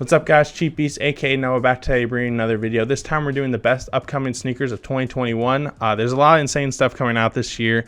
What's up, guys? Cheap Beast, aka Noah, back today bringing another video. This time we're doing the best upcoming sneakers of 2021. There's a lot of insane stuff coming out this year.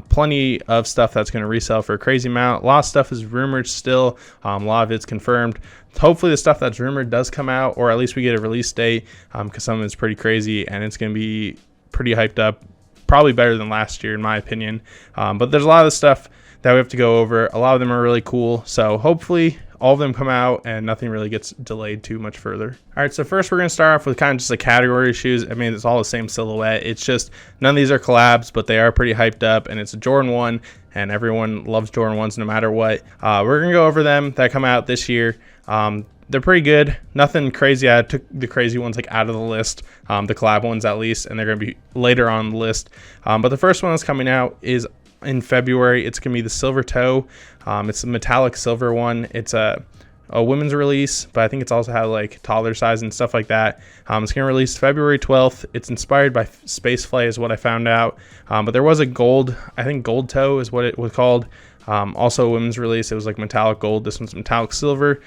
Plenty of stuff that's going to resell for a crazy amount. A lot of stuff is rumored still. A lot of it's confirmed. Hopefully the stuff that's rumored does come out, or at least we get a release date, because some of it's pretty crazy and it's going to be pretty hyped up. Probably better than last year in my opinion. But there's a lot of stuff that we have to go over. A lot of them are really cool. So hopefully all of them come out and nothing really gets delayed too much further. All right, so first we're going to start off with kind of just a category of shoes. I mean, it's all the same silhouette. It's just none of these are collabs, but they are pretty hyped up, and it's a Jordan 1, and everyone loves Jordan 1s no matter what. We're going to go over them that come out this year. They're pretty good. Nothing crazy. I took the crazy ones like out of the list, the collab ones at least, and they're going to be later on the list. But the first one that's coming out is in February. It's going to be the Silver Toe. It's a metallic silver one. It's a women's release, but I think it's also had like toddler size and stuff like that. It's going to release February 12th. It's inspired by Spaceflight is what I found out. But there was a gold, I think gold toe is what it was called. Also a women's release. It was like metallic gold. This one's metallic silver.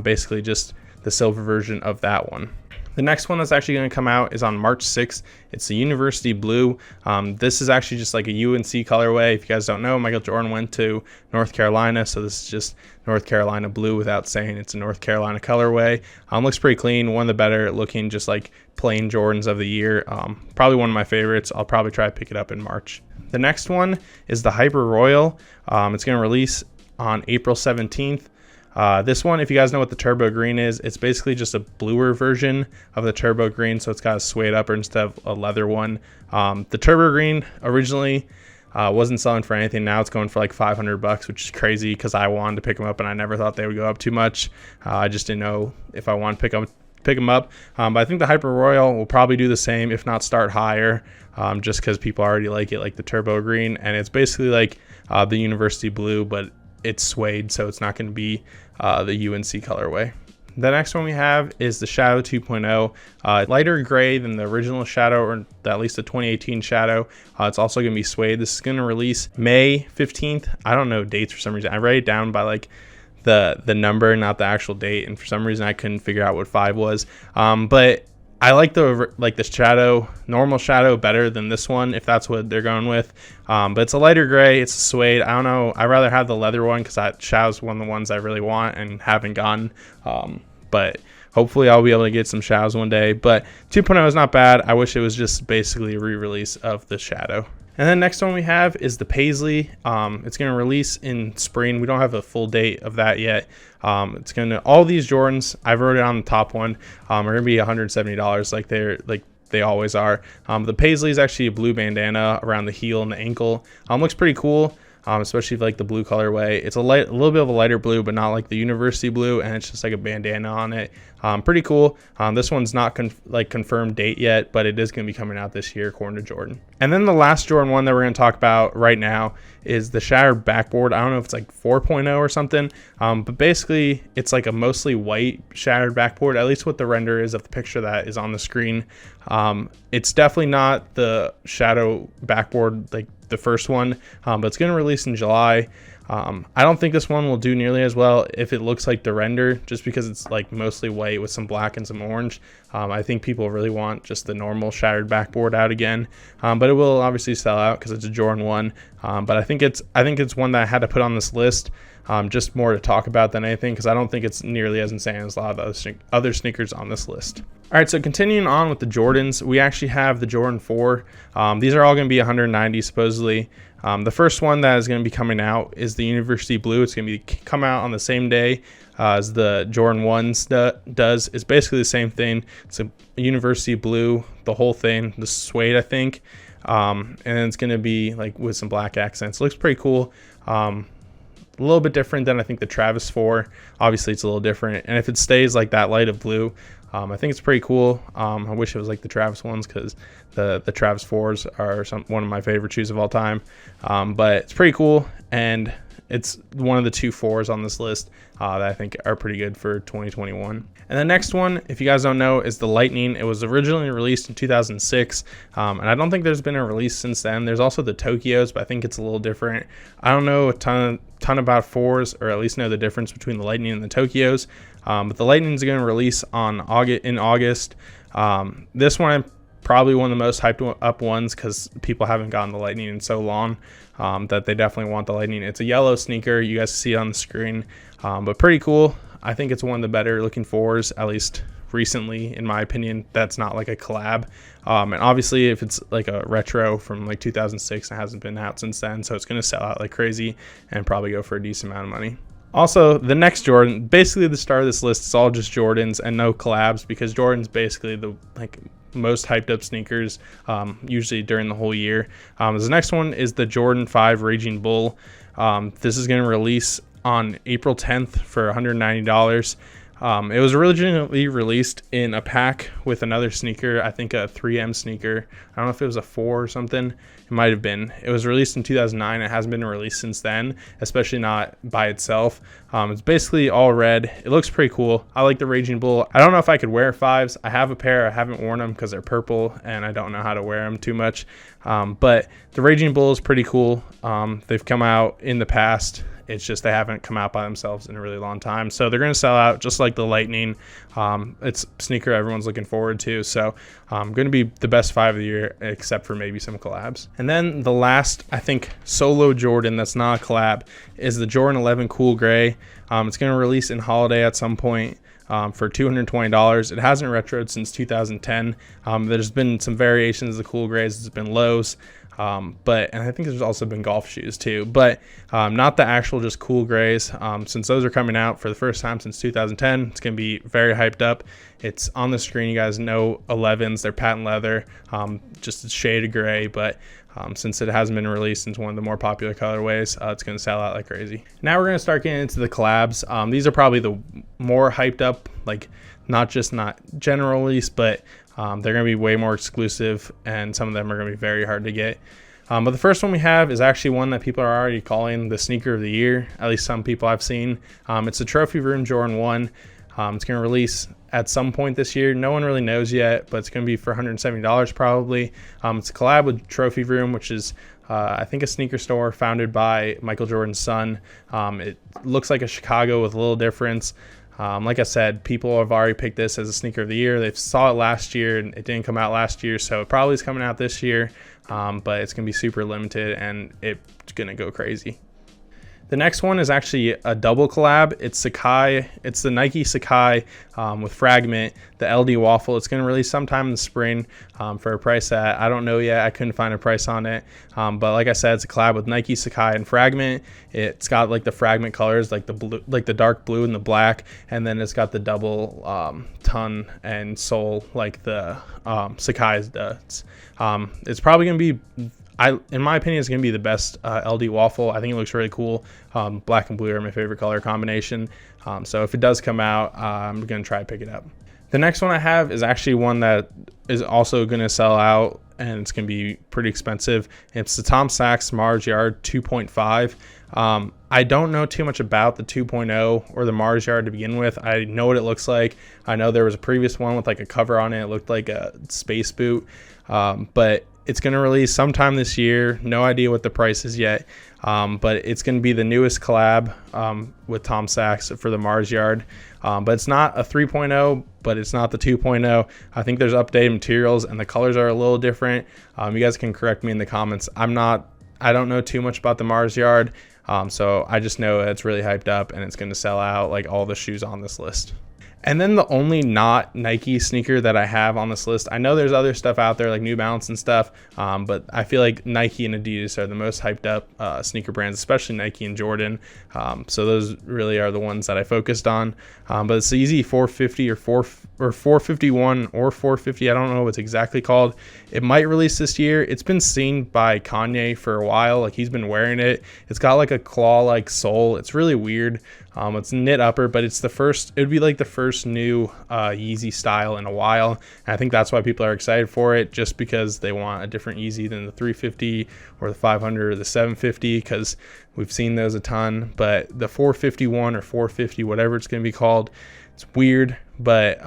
Basically just the silver version of that one. The next one that's actually going to come out is on March 6th. It's the University Blue. This is actually just like a UNC colorway. If you guys don't know, Michael Jordan went to North Carolina, so this is just North Carolina blue without saying it's a North Carolina colorway. Looks pretty clean. One of the better looking, just like plain Jordans of the year. Probably one of my favorites. I'll probably try to pick it up in March. The next one is the Hyper Royal. It's going to release on April 17th. This one, if you guys know what the turbo green is, it's basically just a bluer version of the turbo green, so it's got a suede upper instead of a leather one. The turbo green originally wasn't selling for anything. Now it's going for like $500, which is crazy because I wanted to pick them up and I never thought they would go up too much. I just didn't know if I wanted to pick them up. But I think the Hyper Royal will probably do the same, if not start higher, just because people already like it, like the turbo green, and it's basically like the University Blue, but it's suede, so it's not going to be the UNC colorway. The next one we have is the Shadow 2.0. Lighter gray than the original Shadow, or at least the 2018 Shadow. It's also going to be suede. This is going to release May 15th. I don't know dates for some reason. I wrote it down by like the number, not the actual date, and for some reason I couldn't figure out what 5 was. But I like the Shadow, normal Shadow, better than this one, if that's what they're going with. But it's a lighter gray. It's a suede. I don't know. I'd rather have the leather one because that Shadow's one of the ones I really want and haven't gotten. But hopefully I'll be able to get some Shadows one day. But 2.0 is not bad. I wish it was just basically a re-release of the Shadow. And then next one we have is the Paisley. It's going to release in spring. We don't have a full date of that yet. It's going to, all these Jordans, I wrote it on the top one, are going to be $170 like they always are. The Paisley is actually a blue bandana around the heel and the ankle. Looks pretty cool. Especially if like the blue colorway. It's a little bit of a lighter blue, but not like the University Blue, and it's just like a bandana on it. Pretty cool. This one's not confirmed date yet, but it is going to be coming out this year according to Jordan. And then the last Jordan one that we're going to talk about right now is the shattered backboard. I don't know if it's like 4.0 or something, but basically it's like a mostly white shattered backboard, at least what the render is of the picture that is on the screen. It's definitely not the Shadow backboard like the first one, but it's going to release in July. I don't think this one will do nearly as well if it looks like the render, just because it's like mostly white with some black and some orange. I think people really want just the normal shattered backboard out again, but it will obviously sell out because it's a Jordan 1. But I think it's one that I had to put on this list, just more to talk about than anything, because I don't think it's nearly as insane as a lot of the other sneakers on this list. All right, so continuing on with the Jordans, we actually have the Jordan 4. These are all going to be $190 supposedly. The first one that is going to be coming out is the University Blue. It's going to come out on the same day as the Jordan 1s does. It's basically the same thing. It's a University Blue, the whole thing, the suede, I think. And then it's going to be like with some black accents. It looks pretty cool. A little bit different than I think the Travis 4. Obviously, it's a little different. And if it stays like that light of blue, I think it's pretty cool. I wish it was like the Travis ones, because the Travis 4s are one of my favorite shoes of all time. But it's pretty cool, and it's one of the 2 4s on this list. that I think are pretty good for 2021. And the next one, if you guys don't know, is the Lightning. It was originally released in 2006, and I don't think there's been a release since then. There's also the Tokyos, but I think it's a little different. I don't know a ton about fours, or at least know the difference between the Lightning and the Tokyos. But the Lightning is going to release in August. This one I'm probably one of the most hyped up ones because people haven't gotten the Lightning in so long that they definitely want the Lightning. It's a yellow sneaker. You guys see it on the screen, but pretty cool. I think it's one of the better looking fours, at least recently, in my opinion. That's not like a collab. And obviously, if it's like a retro from like 2006, it hasn't been out since then, so it's going to sell out like crazy and probably go for a decent amount of money. Also, the next Jordan, basically the start of this list, it's all just Jordans and no collabs, because Jordan's basically the most hyped up sneakers usually during the whole year. The next one is the Jordan 5 Raging Bull. This is going to release on April 10th for $190. It was originally released in a pack with another sneaker, I think a 3M sneaker. I don't know if it was a 4 or something. It might have been. It was released in 2009. It hasn't been released since then, especially not by itself. It's basically all red. It looks pretty cool. I like the Raging Bull. I don't know if I could wear 5s. I have a pair. I haven't worn them because they're purple, and I don't know how to wear them too much. But the Raging Bull is pretty cool. They've come out in the past. It's just they haven't come out by themselves in a really long time. So they're going to sell out just like the Lightning. It's a sneaker everyone's looking forward to. So going to be the best 5 of the year, except for maybe some collabs. And then the last, I think, solo Jordan that's not a collab is the Jordan 11 Cool Gray. It's going to release in holiday at some point. For $220. It hasn't retroed since 2010. There's been some variations of the Cool Grays. It's been lows. And I think there's also been golf shoes too, but not the actual just Cool Grays. Since those are coming out for the first time since 2010, it's going to be very hyped up. It's on the screen. You guys know 11s. They're patent leather, just a shade of gray, but since it hasn't been released into one of the more popular colorways, it's going to sell out like crazy. Now we're going to start getting into the collabs. These are probably the more hyped up, like not general release, but they're going to be way more exclusive, and some of them are going to be very hard to get. But the first one we have is actually one that people are already calling the sneaker of the year, at least some people I've seen. It's the Trophy Room Jordan 1. It's going to release at some point this year. No one really knows yet, but it's going to be for $170 probably. It's a collab with Trophy Room, which is I think a sneaker store founded by Michael Jordan's son. It looks like a Chicago with a little difference. Like I said, people have already picked this as a sneaker of the year. They saw it last year and it didn't come out last year, so it probably is coming out this year, but it's going to be super limited and it's going to go crazy. The next one is actually a double collab. It's Sakai. It's the Nike Sakai with Fragment, the LD Waffle. It's going to release sometime in the spring for a price that I don't know yet. I couldn't find a price on it. But like I said, it's a collab with Nike Sakai and Fragment. It's got like the Fragment colors, like the blue, like the dark blue and the black, and then it's got the double ton and sole like the Sakai's does. It's probably going to be, in my opinion, it's going to be the best LD waffle. I think it looks really cool. Black and blue are my favorite color combination. So if it does come out, I'm going to try to pick it up. The next one I have is actually one that is also going to sell out, and it's going to be pretty expensive. It's the Tom Sachs Mars Yard 2.5. I don't know too much about the 2.0 or the Mars Yard to begin with. I know what it looks like. I know there was a previous one with like a cover on it. It looked like a space boot, but it's going to release sometime this year. No idea what the price is yet, but it's going to be the newest collab with Tom Sachs for the Mars Yard. But it's not a 3.0, but it's not the 2.0. I think there's updated materials and the colors are a little different. You guys can correct me in the comments. I don't know too much about the Mars Yard, so I just know it's really hyped up and it's going to sell out like all the shoes on this list. And then the only not Nike sneaker that I have on this list, I know there's other stuff out there like New Balance and stuff, but I feel like Nike and Adidas are the most hyped up sneaker brands, especially Nike and Jordan. So those really are the ones that I focused on. But it's the Easy 450 or 451 or 450. I don't know what it's exactly called. It might release this year. It's been seen by Kanye for a while. Like he's been wearing it. It's got like a claw-like sole. It's really weird. It's knit upper, but it's it would be like the first new Yeezy style in a while. And I think that's why people are excited for it, just because they want a different Yeezy than the 350 or the 500 or the 750, because we've seen those a ton. But the 451 or 450, whatever it's going to be called, it's weird, but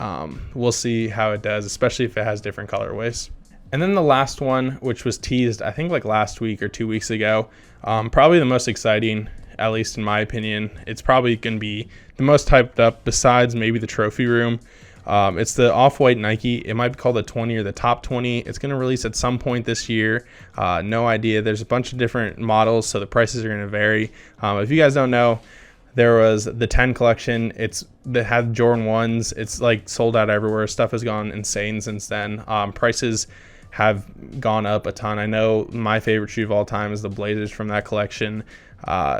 we'll see how it does, especially if it has different colorways. And then the last one, which was teased, I think like last week or 2 weeks ago, probably the most exciting, at least in my opinion. It's probably going to be the most hyped up besides maybe the trophy room. It's the off-white Nike. It might be called the 20 or the top 20. It's going to release at some point this year. No idea. There's a bunch of different models, so the prices are going to vary. If you guys don't know, there was the 10 collection. That had Jordan 1s. It's like sold out everywhere. Stuff has gone insane since then. Prices have gone up a ton. I know my favorite shoe of all time is the Blazers from that collection.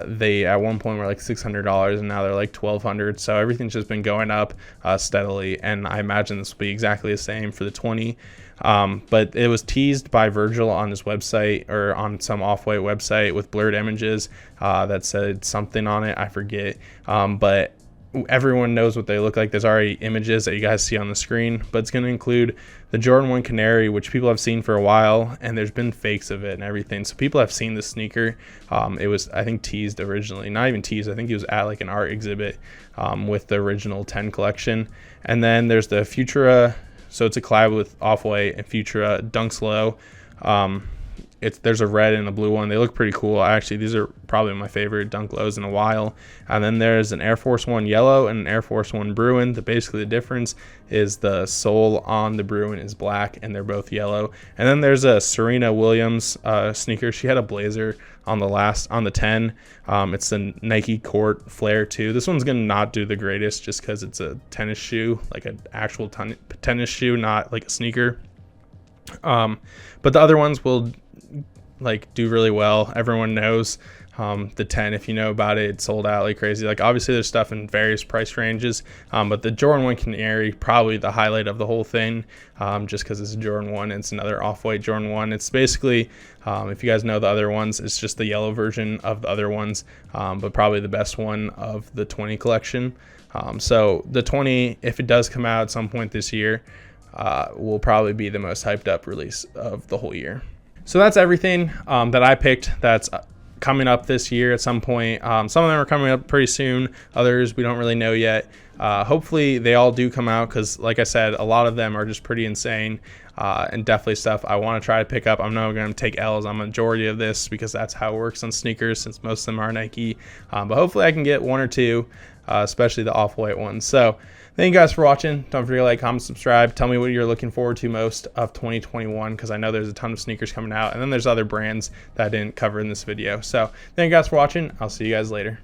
They at one point were like $600 and now they're like $1,200. So everything's just been going up steadily, and I imagine this will be exactly the same for the 20. But it was teased by Virgil on his website, or on some off-white website with blurred images that said something on it. I forget. But everyone knows what they look like. There's already images that you guys see on the screen, but it's going to include the Jordan 1 Canary, which people have seen for a while, and there's been fakes of it and everything. So people have seen the sneaker. It was, I think, teased originally. Not even teased. I think he was at like an art exhibit with the original 10 collection. And then there's the Futura. So it's a collab with Off-White and Futura Dunks Low. There's a red and a blue one. They look pretty cool. Actually, these are probably my favorite Dunk Lows in a while. And then there's an Air Force One Yellow and an Air Force One Bruin. Basically, the difference is the sole on the Bruin is black, and they're both yellow. And then there's a Serena Williams sneaker. She had a blazer on the 10. It's the Nike Court Flare 2. This one's going to not do the greatest just because it's a tennis shoe, like an actual tennis shoe, not like a sneaker. But the other ones will like do really well. Everyone knows the 10, if you know about it, it's sold out like crazy. Like obviously there's stuff in various price ranges, but the Jordan 1 Canary, probably the highlight of the whole thing, just because it's a Jordan 1. It's another off-white Jordan 1. It's basically, if you guys know the other ones, it's just the yellow version of the other ones, but probably the best one of the 20 collection. So the 20, if it does come out at some point this year, will probably be the most hyped up release of the whole year. So that's everything that I picked that's coming up this year at some point. Some of them are coming up pretty soon. Others we don't really know yet. Hopefully they all do come out, because like I said, a lot of them are just pretty insane, and definitely stuff I want to try to pick up. I'm not going to take L's on majority of this, because that's how it works on sneakers, since most of them are Nike. But hopefully I can get one or two, especially the off-white ones. So thank you guys for watching. Don't forget to like, comment, subscribe. Tell me what you're looking forward to most of 2021, because I know there's a ton of sneakers coming out, and then there's other brands that I didn't cover in this video. So thank you guys for watching. I'll see you guys later.